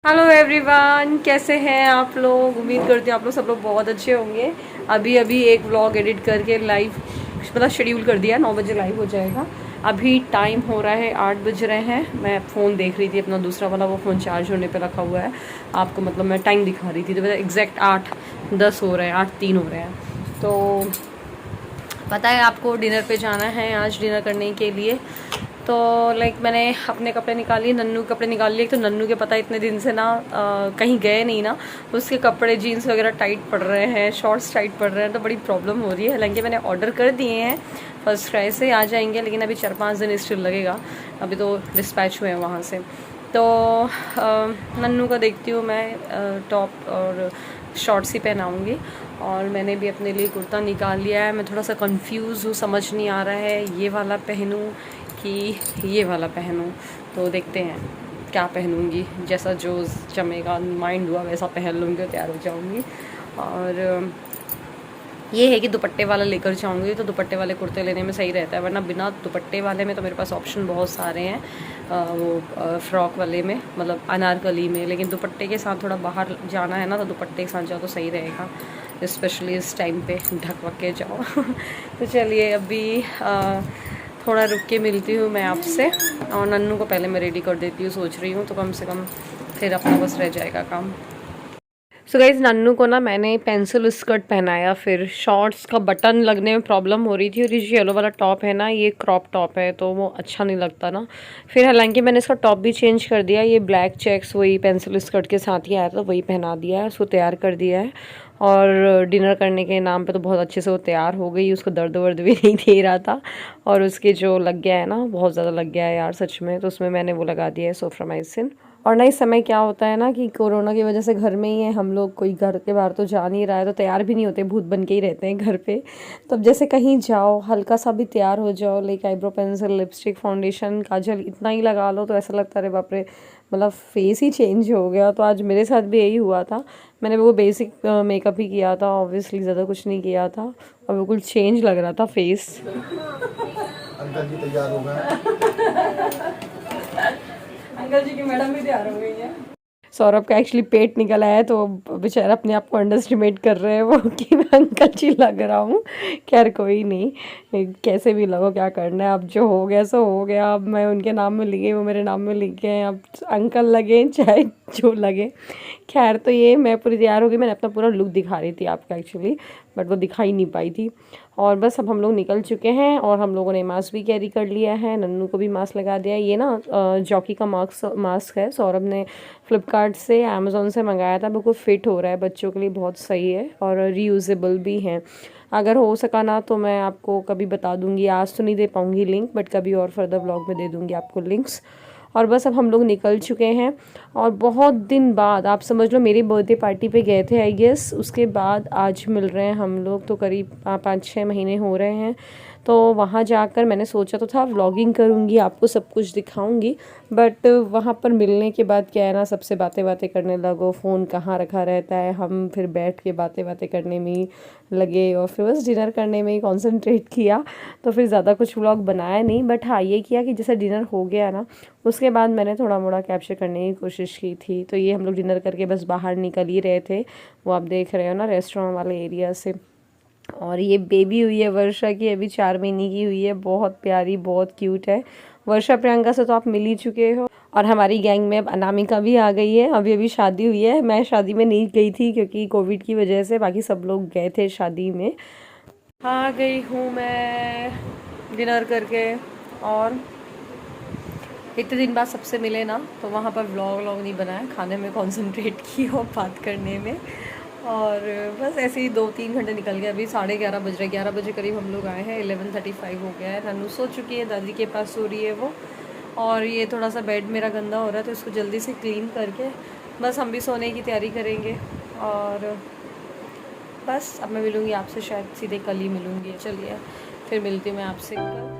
Hello everyone, कैसे हैं आप लोग। उम्मीद करती हूँ आप लोग सब लोग बहुत अच्छे होंगे। अभी अभी एक व्लॉग एडिट करके लाइव मतलब शेड्यूल कर दिया, 9 बजे लाइव हो जाएगा। अभी टाइम हो रहा है 8 बज रहे हैं। मैं फ़ोन देख रही थी अपना दूसरा वाला, वो फ़ोन चार्ज होने पे रखा हुआ है। आपको मतलब मैं टाइम दिखा रही थी तो एग्जैक्ट 8:10 हो रहे हैं, 8:03 हो रहे हैं। तो पता है आपको डिनर पे जाना है आज, डिनर करने के लिए। तो लाइक मैंने अपने कपड़े निकाल लिए, नन्नू के कपड़े निकाल लिए। तो नन्नू के पता इतने दिन से ना कहीं गए नहीं ना, तो उसके कपड़े जीन्स वगैरह टाइट पड़ रहे हैं, शॉर्ट्स टाइट पड़ रहे हैं, तो बड़ी प्रॉब्लम हो रही है। हालांकि मैंने ऑर्डर कर दिए हैं, फर्स्ट क्राई से आ जाएंगे, लेकिन अभी 4-5 दिन स्टिल लगेगा। अभी तो डिस्पैच हुए हैं वहाँ से। तो नन्नू का देखती हूँ मैं टॉप और शॉर्ट्स ही पहनाऊँगी। और मैंने भी अपने लिए कुर्ता निकाल लिया है। मैं थोड़ा सा कंफ्यूज हूँ, समझ नहीं आ रहा है ये वाला पहनूँ कि ये वाला पहनूँ। तो देखते हैं क्या पहनूँगी, जैसा जो जमेगा माइंड हुआ वैसा पहन लूँगी और तैयार हो जाऊँगी। और ये है कि दुपट्टे वाला लेकर जाऊँगी, तो दुपट्टे वाले कुर्ते लेने में सही रहता है, वरना बिना दुपट्टे वाले में तो मेरे पास ऑप्शन बहुत सारे हैं। वो फ्रॉक वाले में मतलब अनारकली में, लेकिन दुपट्टे के साथ थोड़ा बाहर जाना है ना, तो दुपट्टे के साथ जाओ तो सही रहेगा, स्पेशली इस टाइम पे ढक वक के जाओ। तो चलिए अभी थोड़ा रुक के मिलती हूँ मैं आपसे। और नन्नू को पहले मैं रेडी कर देती हूँ, सोच रही हूँ, तो कम से कम फिर अपना बस रह जाएगा काम। सो गाइज नन्नू को ना मैंने पेंसिल स्कर्ट पहनाया, फिर शॉर्ट्स का बटन लगने में प्रॉब्लम हो रही थी, और ये येलो वाला टॉप है ना, ये क्रॉप टॉप है तो वो अच्छा नहीं लगता ना। फिर हालांकि मैंने इसका टॉप भी चेंज कर दिया, ये ब्लैक चेक्स वही पेंसिल स्कर्ट के साथ ही आया था, वही पहना दिया है, उसको तैयार कर दिया है। और डिनर करने के नाम पे तो बहुत अच्छे से वो तैयार हो गई, उसको दर्द वर्द भी नहीं दे रहा था। और उसके जो लग गया है ना, बहुत ज़्यादा लग गया है यार सच में, तो उसमें मैंने वो लगा दिया है सोफ्रामाइसिन। और ना इस समय क्या होता है ना कि कोरोना की वजह से घर में ही है हम लोग, कोई घर के बाहर तो जा नहीं रहा है, तो तैयार भी नहीं होते, भूत बन के ही रहते हैं घर पे। तो अब जैसे कहीं जाओ हल्का सा भी तैयार हो जाओ, like eyebrow pencil, lipstick, foundation, काजल इतना ही लगा लो तो ऐसा लगता है अरे बाप रे, मतलब फेस ही चेंज हो गया। तो आज मेरे साथ भी यही हुआ था। मैंने वो बेसिक मेकअप ही किया था, ऑब्वियसली ज़्यादा कुछ नहीं किया था, और बिल्कुल चेंज लग रहा था फेस। अंकल जी तैयार हो गए। अंकल जी की मैडम भी तैयार हो गई है। सौरभ का एक्चुअली पेट निकल आया है, तो बेचारा अपने आप को अंडरस्टिमेट कर रहे हैं वो कि मैं अंकल जी लग रहा हूँ। खैर कोई नहीं, कैसे भी लगो क्या करना है, अब जो हो गया सो हो गया। अब मैं उनके नाम में लिखे, वो मेरे नाम में लिखे हैं, अब अंकल लगे चाहे जो लगे। खैर तो ये मैं पूरी तैयार हो गई, मैंने अपना पूरा लुक दिखा रही थी आपका एक्चुअली, बट वो दिखाई नहीं पाई थी। और बस अब हम लोग निकल चुके हैं, और हम लोगों ने मास्क भी कैरी कर लिया है, नन्नू को भी मास्क लगा दिया। ये ना जॉकी का मास्क है, सौरभ ने फ्लिपकार्ट से अमेज़ोन से मंगाया था, बिल्कुल फिट हो रहा है, बच्चों के लिए बहुत सही है, और रीयूजेबल भी है। अगर हो सका ना तो मैं आपको कभी बता दूंगी, आज तो नहीं दे पाऊंगी लिंक, बट कभी और फर्दर ब्लॉग में दे दूंगी आपको लिंक्स। और बस अब हम लोग निकल चुके हैं, और बहुत दिन बाद, आप समझ लो मेरी बर्थडे पार्टी पे गए थे आई गेस, उसके बाद आज मिल रहे हैं हम लोग, तो करीब 5-6 महीने हो रहे हैं। तो वहाँ जाकर मैंने सोचा तो था व्लॉगिंग करूँगी, आपको सब कुछ दिखाऊँगी, बट वहाँ पर मिलने के बाद क्या है ना, सबसे बातें बातें करने लगो, फ़ोन कहाँ रखा रहता है, हम फिर बैठ के बातें बातें करने में ही लगे, और फिर बस डिनर करने में ही कॉन्सेंट्रेट किया। तो फिर ज़्यादा कुछ व्लॉग बनाया नहीं, बट हाँ ये किया कि जैसे डिनर हो गया ना, उसके बाद मैंने थोड़ा मोड़ा कैप्चर करने की कोशिश की थी। तो ये हम लोग डिनर करके बस बाहर निकल ही रहे थे, वो आप देख रहे हो ना रेस्टोरेंट वाले एरिया से। और ये बेबी हुई है वर्षा की, अभी 4 महीने की हुई है, बहुत प्यारी, बहुत क्यूट है। वर्षा प्रियंका से तो आप मिल ही चुके हो, और हमारी गैंग में अब अनामिका भी आ गई है। अभी अभी शादी हुई है, मैं शादी में नहीं गई थी क्योंकि कोविड की वजह से, बाकी सब लोग गए थे शादी में। आ गई हूँ मैं डिनर करके, और इतने दिन बाद सबसे मिले ना, तो वहाँ पर व्लॉग नहीं बनाया, खाने में कंसंट्रेट की और बात करने में। और बस ऐसे ही 2-3 घंटे निकल गए, अभी 11:30 बज रहे, 11 बजे करीब हम लोग आए हैं, 11:35 हो गया है। नन्नू सो चुकी है, दादी के पास सो रही है वो। और ये थोड़ा सा बेड मेरा गंदा हो रहा है, तो इसको जल्दी से क्लीन करके बस हम भी सोने की तैयारी करेंगे। और बस अब मैं मिलूँगी आपसे शायद सीधे कल ही मिलूँगी। चलिए फिर मिलती हूँ मैं आपसे कल।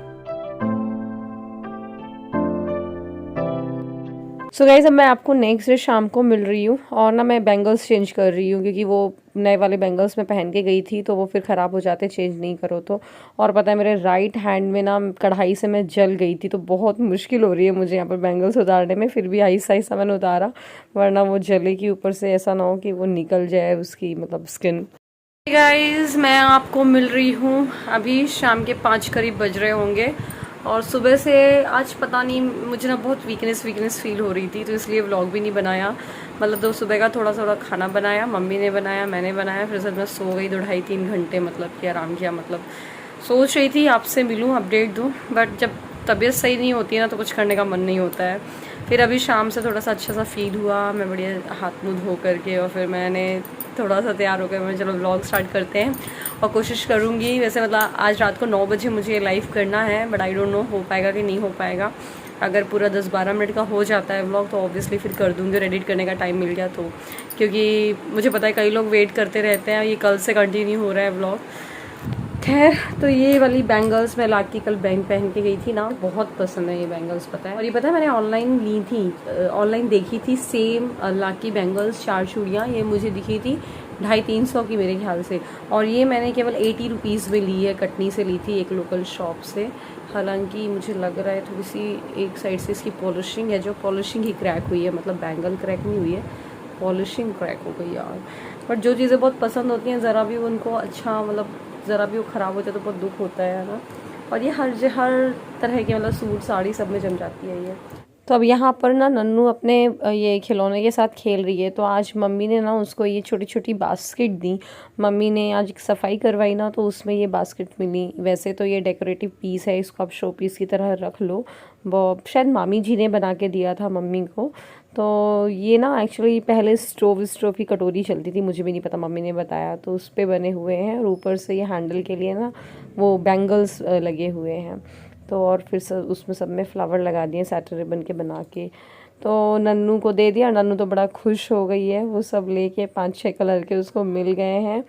सो गाइस अब मैं आपको नेक्स्ट डे शाम को मिल रही हूँ और ना मैं बैंगल्स चेंज कर रही हूँ क्योंकि वो नए वाले बैंगल्स मैं पहन के गई थी तो वो फिर ख़राब हो जाते चेंज नहीं करो तो। और पता है मेरे राइट हैंड में ना कढ़ाई से मैं जल गई थी तो बहुत मुश्किल हो रही है मुझे यहाँ पर बैंगल्स उतारने में। फिर भी आहिस्ता आहिस्ता मैंने उतारा वरना वो जले की ऊपर से ऐसा ना हो कि वो निकल जाए उसकी मतलब स्किन। गाइस मैं आपको मिल रही हूँ अभी शाम के 5 करीब बज रहे होंगे और सुबह से आज पता नहीं मुझे ना बहुत वीकनेस फील हो रही थी तो इसलिए व्लॉग भी नहीं बनाया। मतलब तो सुबह का थोड़ा खाना बनाया, मम्मी ने बनाया, मैंने बनाया, फिर सब मैं सो गई 2-2.5-3 घंटे मतलब कि आराम किया। मतलब सोच रही थी आपसे मिलूँ अपडेट दूँ बट जब तबीयत सही नहीं होती है ना तो कुछ करने का मन नहीं होता है। फिर अभी शाम से थोड़ा सा अच्छा सा फील हुआ, मैं बढ़िया हाथ मुँह धो करके और फिर मैंने थोड़ा सा तैयार होकर मैं चलो व्लॉग स्टार्ट करते हैं और कोशिश करूँगी। वैसे मतलब आज रात को 9 बजे मुझे ये लाइव करना है बट आई डोंट नो हो पाएगा कि नहीं हो पाएगा। अगर पूरा 10-12 मिनट का हो जाता है व्लॉग तो ऑब्वियसली फिर कर दूँगी, एडिट करने का टाइम मिल गया तो। क्योंकि मुझे पता है कई लोग वेट करते रहते हैं, ये कल से कंटिन्यू हो रहा है व्लॉग। खैर तो ये वाली बैंगल्स मैं लाके कल बैंक पहन के गई थी ना, बहुत पसंद है ये बैंगल्स पता है। और ये पता है मैंने ऑनलाइन ली थी, ऑनलाइन देखी थी सेम लाकी बैंगल्स 4 चूड़ियाँ, ये मुझे दिखी थी 250-300 की मेरे ख्याल से। और ये मैंने केवल 80 रुपीज़ में ली है, कटनी से ली थी एक लोकल शॉप से। हालांकि मुझे लग रहा है थोड़ी सी एक साइड से इसकी पॉलिशिंग है, जो पॉलिशिंग ही क्रैक हुई है, मतलब बैंगल क्रैक नहीं हुई है, पॉलिशिंग क्रैक हो गई यार। बट जो चीज़ें बहुत पसंद होती हैं ज़रा भी उनको अच्छा मतलब ज़रा भी वो ख़राब हो जाए तो बहुत दुख होता है ना। और ये हर तरह के मतलब सूट साड़ी सब में जम जाती है ये। तो अब यहाँ पर ना नन्नू अपने ये खिलौने के साथ खेल रही है तो आज मम्मी ने ना उसको ये छोटी छोटी बास्केट दी। मम्मी ने आज सफाई करवाई ना तो उसमें ये बास्केट मिली। वैसे तो ये डेकोरेटिव पीस है, इसको आप शो पीस की तरह रख लो। वो शायद मामी जी ने बना के दिया था मम्मी को। तो ये ना एक्चुअली पहले स्टोव की कटोरी चलती थी, मुझे भी नहीं पता, मम्मी ने बताया तो उस पर बने हुए हैं। और ऊपर से ये हैंडल के लिए ना वो बैंगल्स लगे हुए हैं। तो और फिर उसमें सब में फ्लावर लगा दिए सैटर रिबन के बना के। तो नन्नू को दे दिया, नन्नू तो बड़ा खुश हो गई है, वो सब लेके 5-6 कलर के उसको मिल गए हैं।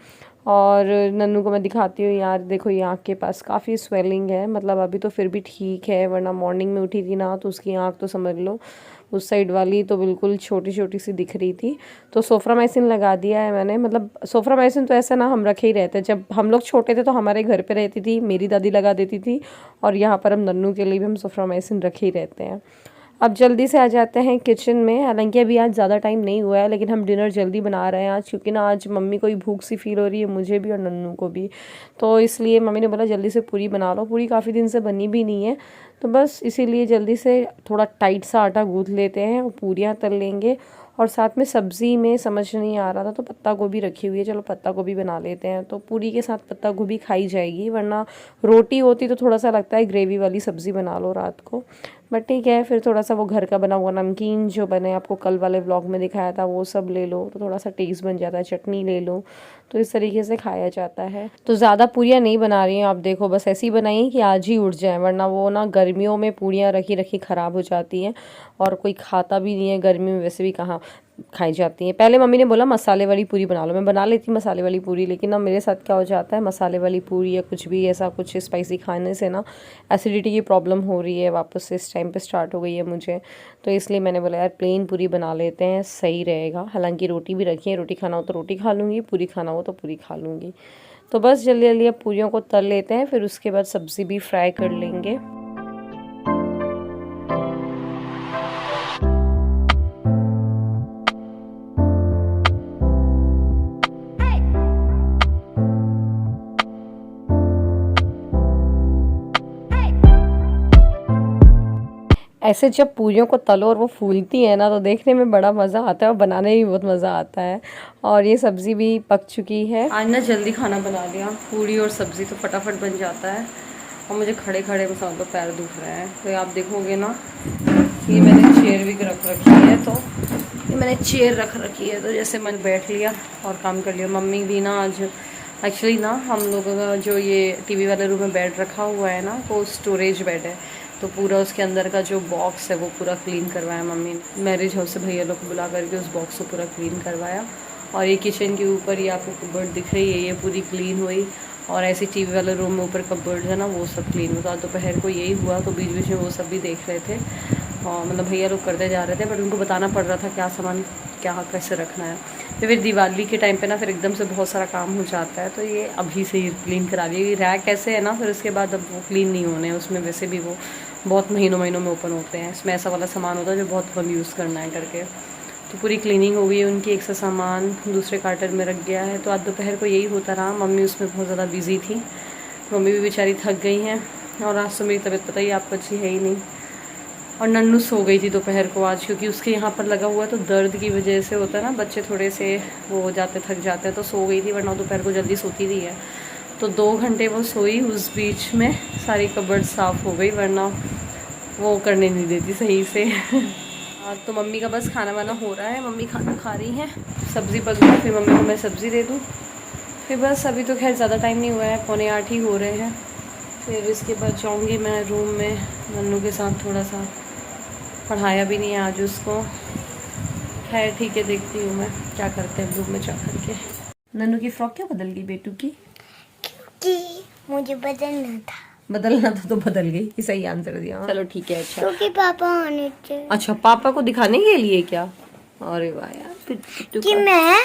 और नन्नू को मैं दिखाती हूँ, यार देखो ये आँख के पास काफ़ी स्वेलिंग है, मतलब अभी तो फिर भी ठीक है वरना मॉर्निंग में उठी थी ना तो उसकी आँख तो समझ लो उस साइड वाली तो बिल्कुल छोटी छोटी सी दिख रही थी। तो सोफ्रामाइसिन लगा दिया है मैंने। मतलब सोफ्रामाइसिन तो ऐसा ना हम रखे ही रहते हैं, जब हम लोग छोटे थे तो हमारे घर पे रहती थी, मेरी दादी लगा देती थी और यहाँ पर हम नन्नू के लिए भी हम सोफ्रामाइसिन रखे ही रहते हैं। अब जल्दी से आ जाते हैं किचन में। हालांकि अभी आज ज़्यादा टाइम नहीं हुआ है लेकिन हम डिनर जल्दी बना रहे हैं आज, क्योंकि ना आज मम्मी को ही भूख सी फील हो रही है, मुझे भी और नन्नू को भी। तो इसलिए मम्मी ने बोला जल्दी से पूरी बना लो। पूरी काफ़ी दिन से बनी भी नहीं है तो बस इसीलिए जल्दी से थोड़ा टाइट सा आटा गूँथ लेते हैं और पूरियाँ तल लेंगे। और साथ में सब्ज़ी में समझ नहीं आ रहा था तो पत्ता गोभी रखी हुई है, चलो पत्ता गोभी बना लेते हैं। तो पूरी के साथ पत्ता गोभी खाई जाएगी, वरना रोटी होती तो थोड़ा सा लगता है ग्रेवी वाली सब्ज़ी बना लो रात को। बट ठीक है, फिर थोड़ा सा वो घर का बना हुआ नमकीन जो बने आपको कल वाले व्लॉग में दिखाया था वो सब ले लो तो थोड़ा सा टेस्ट बन जाता है, चटनी ले लो तो इस तरीके से खाया जाता है। तो ज़्यादा पूरियाँ नहीं बना रही हैं आप देखो, बस ऐसी बनाई कि आज ही उठ जाए, वरना वो ना गर्मियों में पूरियाँ रखी रखी ख़राब हो जाती हैं और कोई खाता भी नहीं है गर्मी में, वैसे भी कहाँ खाई जाती हैं। पहले मम्मी ने बोला मसाले वाली पूरी बना लो, मैं बना लेती मसाले वाली पूरी, लेकिन ना मेरे साथ क्या हो जाता है मसाले वाली पूरी या कुछ भी ऐसा कुछ स्पाइसी खाने से ना एसिडिटी की प्रॉब्लम हो रही है, वापस से इस टाइम पे स्टार्ट हो गई है मुझे। तो इसलिए मैंने बोला यार प्लेन पूरी बना लेते हैं, सही रहेगा। हालांकि रोटी भी रखी है, रोटी खाना हो तो रोटी खा लूँगी, पूरी खाना हो तो पूरी खा लूँगी। तो बस जल्दी जल्दी अब पूरियों को तल लेते हैं, फिर उसके बाद सब्ज़ी भी फ्राई कर लेंगे। ऐसे जब पूरियों को तलो और वो फूलती है ना तो देखने में बड़ा मज़ा आता है और बनाने में भी बहुत मज़ा आता है। और ये सब्ज़ी भी पक चुकी है। आज ना जल्दी खाना बना लिया, पूरी और सब्ज़ी तो फटाफट बन जाता है। और मुझे खड़े खड़े मसालों तो पैर दुख रहे हैं। तो आप देखोगे ना ये मैंने चेयर भी रख रखी है, तो ये मैंने चेयर रख रखी है तो जैसे मैंने बैठ लिया और काम कर लिया। मम्मी भी ना आज एक्चुअली ना हम लोगों का जो ये टीवी वाले रूम में बेड रखा हुआ है ना वो स्टोरेज बेड है, तो पूरा उसके अंदर का जो बॉक्स है वो पूरा क्लीन करवाया मम्मी ने। मैरिज हाउस से भैया लोग को बुला करके उस बॉक्स को पूरा क्लीन करवाया। और ये किचन के ऊपर ये आपको कबर्ड दिख रही है, ये पूरी क्लीन हुई। और ऐसे टीवी वाले रूम में ऊपर कबर्ड है ना वो सब क्लीन हुआ। दोपहर को यही हुआ तो बीच बीच में वो सब भी देख रहे थे। हाँ मतलब भैया लोग करते जा रहे थे, बट उनको बताना पड़ रहा था क्या सामान क्या कैसे रखना है। तो फिर दिवाली के टाइम पे ना फिर एकदम से बहुत सारा काम हो जाता है, तो ये अभी से ही क्लीन करा दिए। रैक ऐसे है ना, फिर उसके बाद अब वो क्लीन नहीं होने, उसमें वैसे भी वो बहुत महीनों महीनों में ओपन होते हैं। इसमें ऐसा वाला सामान होता है जो बहुत कम यूज़ करना है करके। तो पूरी क्लीनिंग हो गई है उनकी, एक सा सामान दूसरे कार्टर में रख गया है। तो आज दोपहर को यही होता रहा, मम्मी उसमें बहुत ज़्यादा बिजी थी, मम्मी भी बेचारी थक गई हैं। और आज तो मेरी तबीयत पता ही आपको अच्छी है ही नहीं। और नन्नू सो गई थी दोपहर को आज, क्योंकि उसके यहाँ पर लगा हुआ है, तो दर्द की वजह से होता है ना, बच्चे थोड़े से वो हो जाते, थक जाते हैं, तो सो गई थी, वरना दोपहर को जल्दी सोती नहीं है। तो 2 घंटे वो सोई, उस बीच में सारी कबर्ड साफ़ हो गई, वरना वो करने नहीं देती सही से। तो मम्मी का बस खाना वाना हो रहा है, मम्मी खाना खा रही हैं, सब्ज़ी पक गई, फिर मम्मी को मैं सब्ज़ी दे दूँ। फिर बस अभी तो खैर ज़्यादा टाइम नहीं हुआ है, 7:45 ही हो रहे हैं। फिर इसके बाद जाऊँगी मैं रूम में, नन्नू के साथ थोड़ा सा, पढ़ाया भी नहीं है आज उसको। खैर ठीक है, देखती हूँ मैं क्या करते हैं रूम में जा करके। नन्नू की फ्रॉक क्यों बदल गई बेटू की? कि मुझे बदलना था। बदलना था तो बदल गई, ये सही आंसर दिया। चलो ठीक है। अच्छा क्योंकि पापा आने थे। अच्छा, पापा को दिखाने के लिए क्या? अरे वाह यार, कि मैं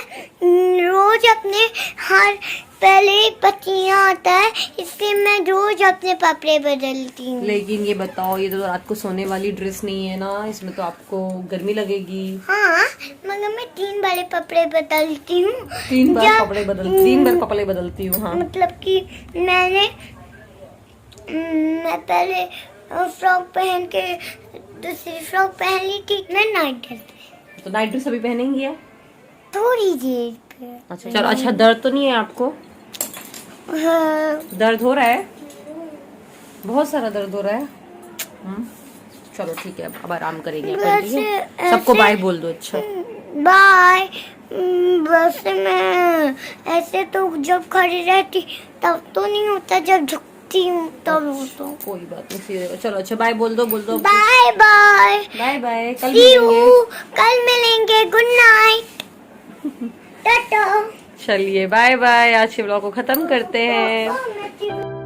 रोज अपने हर पहले पत्तियाँ आता है, इसलिए मैं रोज अपने कपड़े बदलती हूँ। लेकिन ये बताओ, ये तो रात को सोने वाली ड्रेस नहीं है ना, इसमें तो आपको गर्मी लगेगी। हाँ, मगर मैं 3 बार कपड़े बदलती हूँ। 3 बार कपड़े बदलती हूँ। हाँ मतलब कि मैं पहले फ्रॉक पहन के दूसरी फ्रॉक पहन ली थी, मैं नाइट ड्रेस। तो नाइट ड्रेस अभी पहनेंगी आप? थोड़ी देर पे। अच्छा चलो। अच्छा, दर्द तो नहीं है आपको? हाँ। दर्द हो रहा है, बहुत सारा दर्द हो रहा है। चलो ठीक है, अब आराम करेंगे अपन, ठीक है? सबको बाय बोल दो। अच्छा बाय। वैसे मैं ऐसे तो जब खड़ी रहती तब तो नहीं होता, जब झुकती हूँ तब होता। कोई बात नहीं, सीधे चलो। अच्छा बाय बोल दो बाय बाय। बाय बाय, कल See you, मिलेंगे। कल मिलेंगे। Good night. टाटा। चलिए बाय बाय, आज के ब्लॉग को खत्म करते हैं। मैं